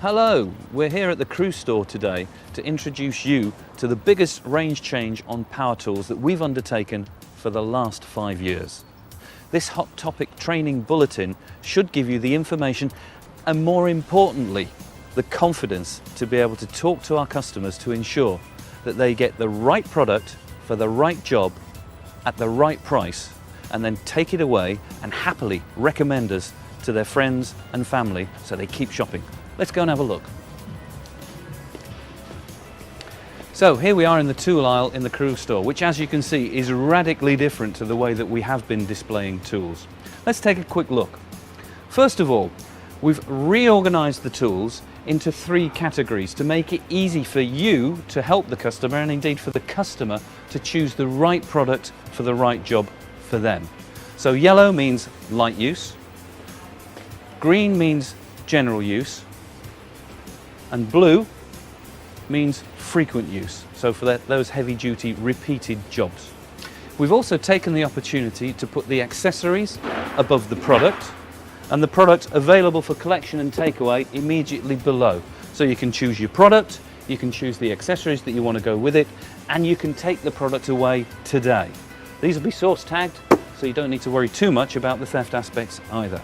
Hello, we're here at the Crewe store today to introduce you to the biggest range change on power tools that we've undertaken for the last 5 years. This hot topic training bulletin should give you the information and, more importantly, the confidence to be able to talk to our customers to ensure that they get the right product for the right job at the right price, and then take it away and happily recommend us to their friends and family so they keep shopping. Let's go and have a look. So here we are in the tool aisle in the Crewe store, which, as you can see, is radically different to the way that we have been displaying tools. Let's take a quick look. First of all, we've reorganized the tools into 3 categories to make it easy for you to help the customer, and indeed for the customer to choose the right product for the right job for them. So yellow means light use, green means general use, and blue means frequent use, so for those heavy-duty repeated jobs. We've also taken the opportunity to put the accessories above the product and the product available for collection and takeaway immediately below. So you can choose your product, you can choose the accessories that you want to go with it, and you can take the product away today. These will be source tagged, so you don't need to worry too much about the theft aspects either.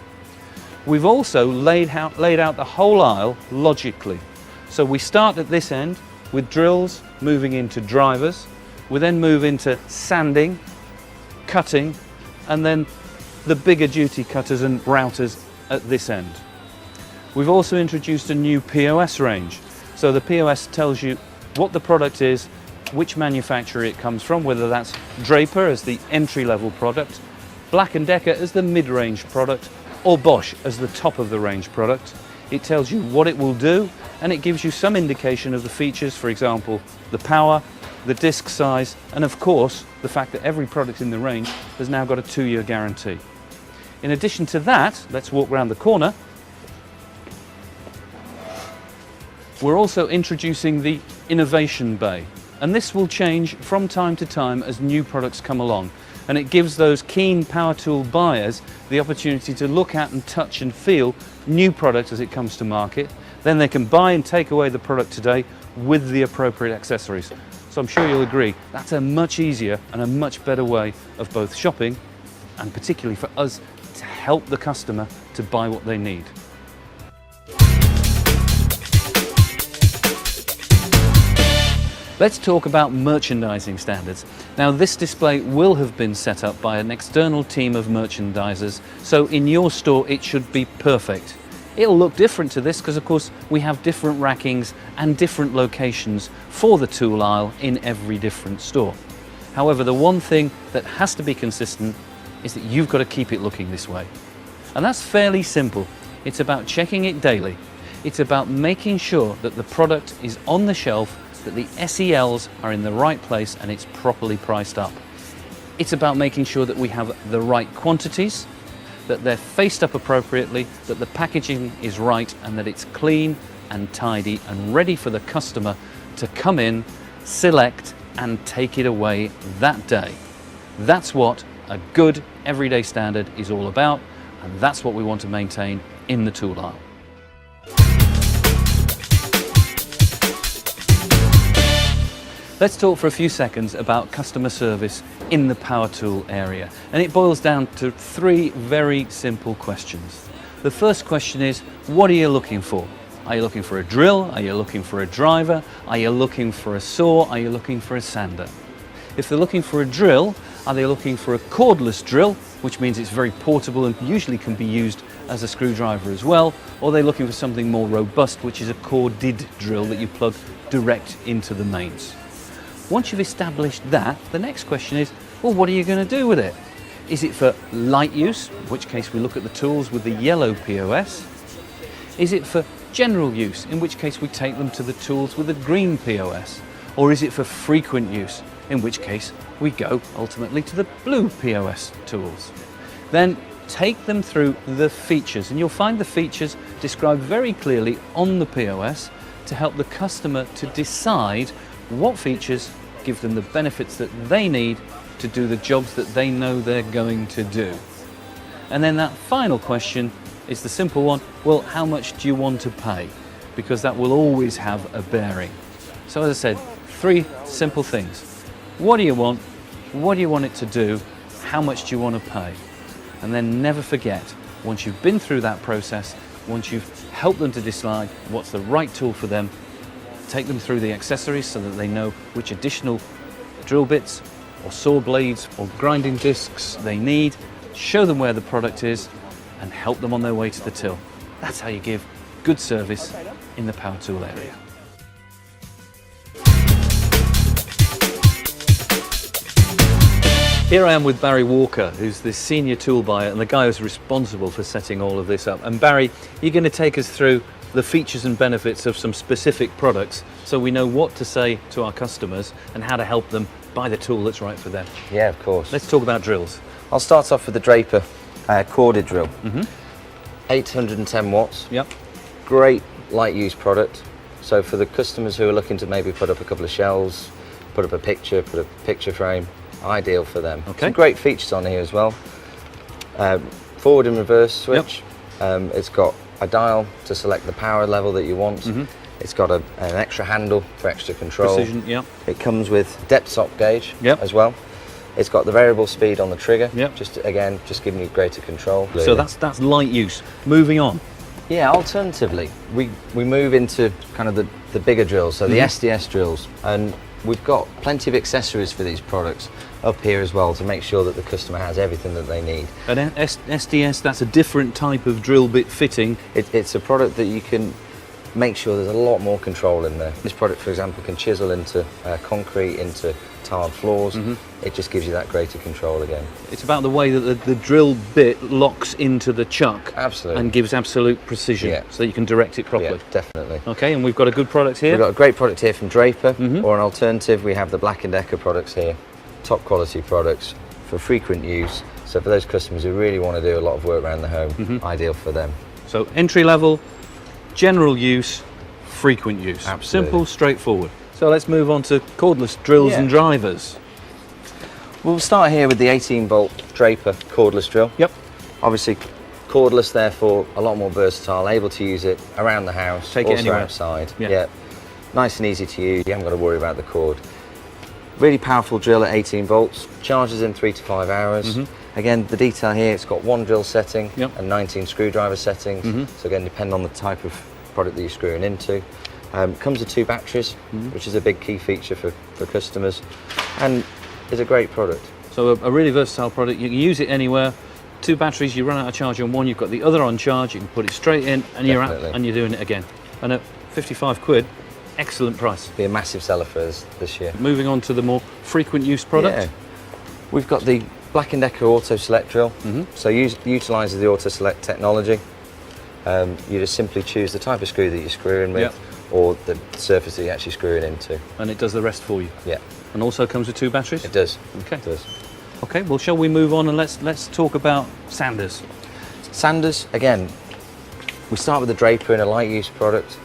We've also laid out the whole aisle logically. So we start at this end with drills moving into drivers. We then move into sanding, cutting, and then the bigger duty cutters and routers at this end. We've also introduced a new POS range. So the POS tells you what the product is, which manufacturer it comes from, whether that's Draper as the entry-level product, Black & Decker as the mid-range product, or Bosch as the top of the range product. It tells you what it will do, and it gives you some indication of the features, for example, the power, the disc size, and of course, the fact that every product in the range has now got a 2-year guarantee. In addition to that, let's walk around the corner. We're also introducing the Innovation Bay, and this will change from time to time as new products come along. And it gives those keen power tool buyers the opportunity to look at and touch and feel new product as it comes to market. Then they can buy and take away the product today with the appropriate accessories. So I'm sure you'll agree that's a much easier and a much better way of both shopping and particularly for us to help the customer to buy what they need. Let's talk about merchandising standards. Now, this display will have been set up by an external team of merchandisers, so in your store it should be perfect. It'll look different to this because, of course, we have different rackings and different locations for the tool aisle in every different store. However, the one thing that has to be consistent is that you've got to keep it looking this way. And that's fairly simple. It's about checking it daily. It's about making sure that the product is on the shelf, that the SELs are in the right place and it's properly priced up. It's about making sure that we have the right quantities, that they're faced up appropriately, that the packaging is right, and that it's clean and tidy and ready for the customer to come in, select and take it away that day. That's what a good everyday standard is all about, and that's what we want to maintain in the tool aisle. Let's talk for a few seconds about customer service in the power tool area. And it boils down to 3 very simple questions. The first question is, what are you looking for? Are you looking for a drill? Are you looking for a driver? Are you looking for a saw? Are you looking for a sander? If they're looking for a drill, are they looking for a cordless drill, which means it's very portable and usually can be used as a screwdriver as well, or are they looking for something more robust, which is a corded drill that you plug direct into the mains? Once you've established that, the next question is, well, what are you going to do with it? Is it for light use, in which case we look at the tools with the yellow POS? Is it for general use, in which case we take them to the tools with the green POS? Or is it for frequent use, in which case we go ultimately to the blue POS tools? Then take them through the features, and you'll find the features described very clearly on the POS to help the customer to decide what features give them the benefits that they need to do the jobs that they know they're going to do. And then that final question is the simple one, well, how much do you want to pay? because that will always have a bearing. So as I said, 3 simple things. What do you want? What do you want it to do? How much do you want to pay? And then never forget, once you've been through that process, once you've helped them to decide what's the right tool for them, take them through the accessories so that they know which additional drill bits or saw blades or grinding discs they need, show them where the product is, and help them on their way to the till. That's how you give good service in the power tool area. Here I am with Barry Walker, who's the senior tool buyer and the guy who's responsible for setting all of this up. And Barry, you're going to take us through the features and benefits of some specific products so we know what to say to our customers and how to help them buy the tool that's right for them. Yeah, of course. Let's talk about drills. I'll start off with the Draper corded drill. 810 watts. Yep. Great light use product. So for the customers who are looking to maybe put up a couple of shelves, put up a picture frame, ideal for them. Okay. Some great features on here as well. Forward and reverse switch. Yep. It's got a dial to select the power level that you want. It's got an extra handle for extra control. Precision, yeah. It comes with depth stop gauge as well. It's got the variable speed on the trigger. Yep. Just giving you greater control. So that's light use. Moving on. Yeah, alternatively, we move into kind of the bigger drills, so the SDS drills, and we've got plenty of accessories for these products up here as well to make sure that the customer has everything that they need. An SDS, that's a different type of drill bit fitting. It's a product that you can make sure there's a lot more control in there. This product, for example, can chisel into concrete, into tiled floors. It just gives you that greater control again. It's about the way that the drill bit locks into the chuck. Absolutely. And gives absolute precision so that you can direct it properly. Yeah, definitely. Okay, and we've got a good product here. We've got a great product here from Draper, or an alternative, we have the Black & Decker products here. Top quality products for frequent use. So for those customers who really want to do a lot of work around the home, ideal for them. So entry level, general use, frequent use. Absolutely. Simple, straightforward. So let's move on to cordless drills and drivers. We'll start here with the 18-volt Draper cordless drill. Yep. Obviously, cordless, therefore a lot more versatile, able to use it around the house, take it also anywhere. outside. Yeah. Nice and easy to use. You haven't got to worry about the cord. Really powerful drill at 18 volts. Charges in 3 to 5 hours. Again, the detail here, it's got 1 drill setting and 19 screwdriver settings. So again, depending on the type of product that you're screwing into. Comes with 2 batteries, which is a big key feature for customers, and is a great product. So a really versatile product. You can use it anywhere. 2 batteries, you run out of charge on one, you've got the other on charge, you can put it straight in and you're out and you're doing it again. And at 55 quid, excellent price. Be a massive seller for us this year. Moving on to the more frequent use product. Yeah. We've got the Black & Decker Auto Select drill. So utilises the Auto Select technology. You just simply choose the type of screw that you're screwing with or the surface that you're actually screwing into. And it does the rest for you. Yeah. And also comes with 2 batteries? It does. Okay. It does. Okay, well shall we move on and let's talk about sanders. Sanders, again, we start with the Draper in a light use product.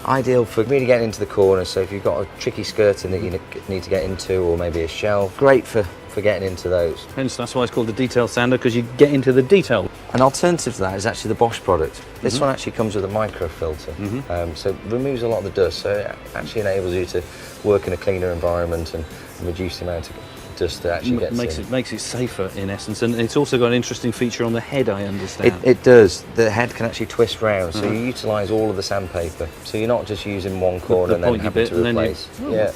Ideal for really getting into the corner, so if you've got a tricky skirting that you need to get into, or maybe a shelf, great for getting into those. Hence, that's why it's called the detail sander, because you get into the detail. An alternative to that is actually the Bosch product. This one actually comes with a micro filter, so it removes a lot of the dust, so it actually enables you to work in a cleaner environment and reduce the amount of dust that actually gets in. Makes it safer in essence, and it's also got an interesting feature on the head, I understand. It does. The head can actually twist round, so you utilise all of the sandpaper. So you're not just using one corner and then having to replace.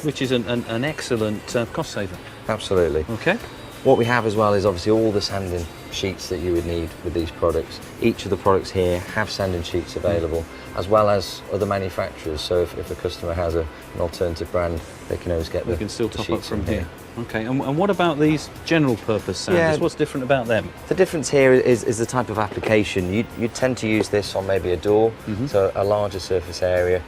Which is an excellent cost saver. Absolutely. Okay. What we have as well is obviously all the sanding sheets that you would need with these products. Each of the products here have sanding sheets available, as well as other manufacturers. So if a customer has an alternative brand, they can always get we can still top up from here. Okay, and what about these general purpose sanders? What's different about them? The difference here is the type of application. You tend to use this on maybe a door, so a larger surface area,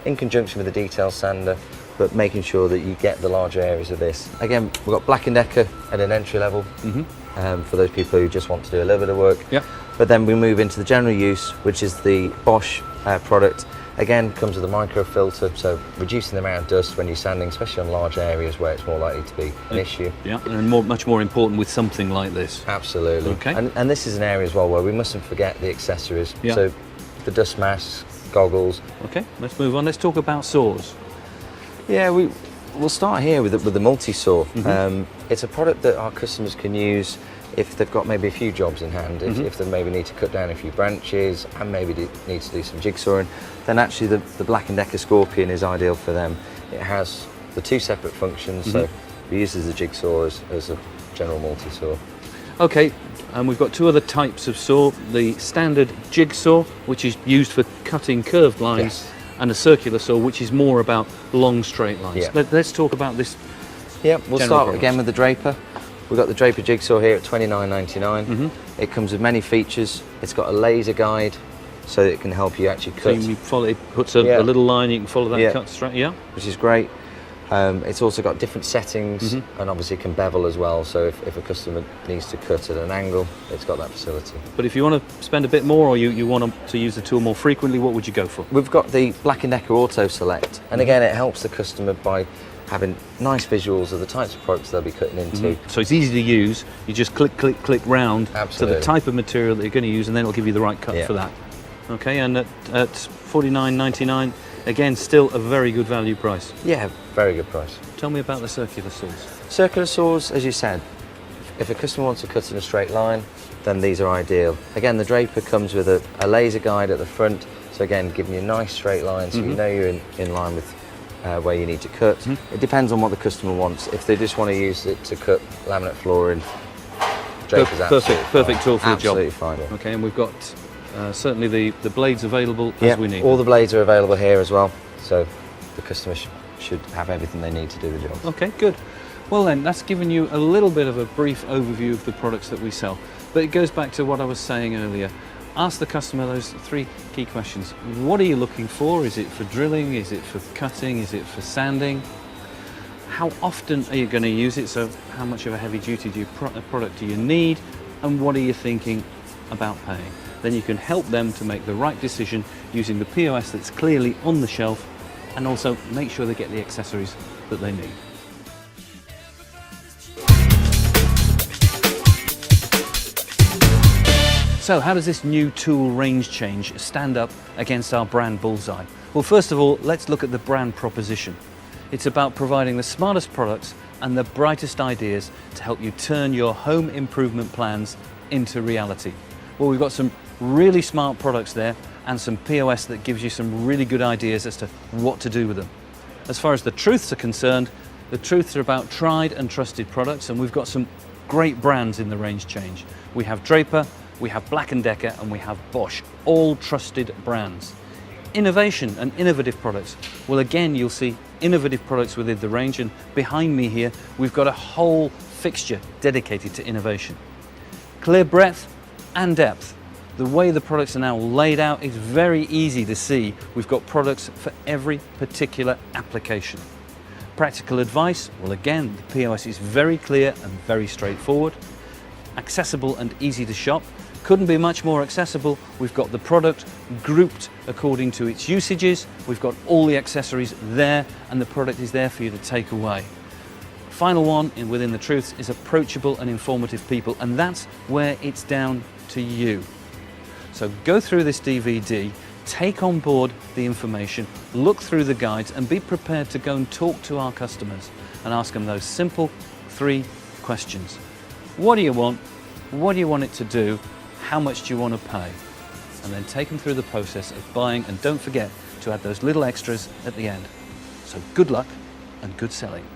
in conjunction with a detail sander, but making sure that you get the larger areas of this. Again, we've got Black & Decker at an entry level, for those people who just want to do a little bit of work. But then we move into the general use, which is the Bosch product. Again, comes with a micro filter, so reducing the amount of dust when you're sanding, especially on large areas where it's more likely to be an issue. Yeah, and much more important with something like this. Absolutely. Okay. And this is an area as well where we mustn't forget the accessories. So the dust masks, goggles. Okay, let's move on. Let's talk about saws. Yeah, we'll start here with the multi-saw. It's a product that our customers can use if they've got maybe a few jobs in hand, if they maybe need to cut down a few branches and maybe need to do some jigsawing, then actually the Black & Decker Scorpion is ideal for them. It has the two separate functions, so it uses the jigsaw as a general multi-saw. Okay, and we've got two other types of saw. The standard jigsaw, which is used for cutting curved lines, and a circular saw, which is more about long straight lines. Yeah. Let's talk about this. Yeah, we'll General start products. again with the Draper. We've got the Draper jigsaw here at $29.99. It comes with many features. It's got a laser guide, so that it can help you actually So cut, you follow, it puts a little line, you can follow that cut straight. Yeah. which is great. It's also got different settings and obviously can bevel as well, so if a customer needs to cut at an angle, it's got that facility. But if you want to spend a bit more, or you want to use the tool more frequently, what would you go for? We've got the Black & Decker Auto Select, and again it helps the customer by having nice visuals of the types of products they'll be cutting into. So it's easy to use. You just click, click, click round Absolutely. to the type of material that you're going to use, and then it'll give you the right cut Yeah. for that. Okay, and at $49.99, again, still a very good value price. Yeah, very good price. Tell me about the circular saws. Circular saws, as you said, if a customer wants to cut in a straight line, then these are ideal. Again, the Draper comes with a laser guide at the front, so again, giving you a nice straight line, so you know you're in line with where you need to cut. It depends on what the customer wants. If they just want to use it to cut laminate flooring, Draper's Perfect tool for the job. absolutely fine. Okay, and we've got certainly the blades available as we need. all the blades are available here as well, so the customer should have everything they need to do the job. Okay, good. Well then, that's given you a little bit of a brief overview of the products that we sell. But it goes back to what I was saying earlier. Ask the customer those three key questions. What are you looking for? Is it for drilling? Is it for cutting? Is it for sanding? How often are you going to use it? So how much of a heavy duty product do you need? And what are you thinking about paying? Then you can help them to make the right decision using the POS that's clearly on the shelf, and also make sure they get the accessories that they need. So how does this new tool range change stand up against our brand bullseye? Well, first of all, let's look at the brand proposition. It's about providing the smartest products and the brightest ideas to help you turn your home improvement plans into reality. Well, we've got some really smart products there and some POS that gives you some really good ideas as to what to do with them. As far as the truths are concerned, the truths are about tried and trusted products, and we've got some great brands in the range change. We have Draper, we have Black & Decker, and we have Bosch, all trusted brands. Innovation and innovative products. Well, again, you'll see innovative products within the range, and behind me here, we've got a whole fixture dedicated to innovation. Clear breadth and depth. The way the products are now laid out is very easy to see. We've got products for every particular application. Practical advice, well again, the POS is very clear and very straightforward. Accessible and easy to shop. Couldn't be much more accessible. We've got the product grouped according to its usages. We've got all the accessories there, and the product is there for you to take away. Final one within the truths is approachable and informative people, and that's where it's down to you. So go through this DVD, take on board the information, look through the guides, and be prepared to go and talk to our customers and ask them those simple 3 questions. What do you want? What do you want it to do? How much do you want to pay? And then take them through the process of buying, and don't forget to add those little extras at the end. So good luck and good selling.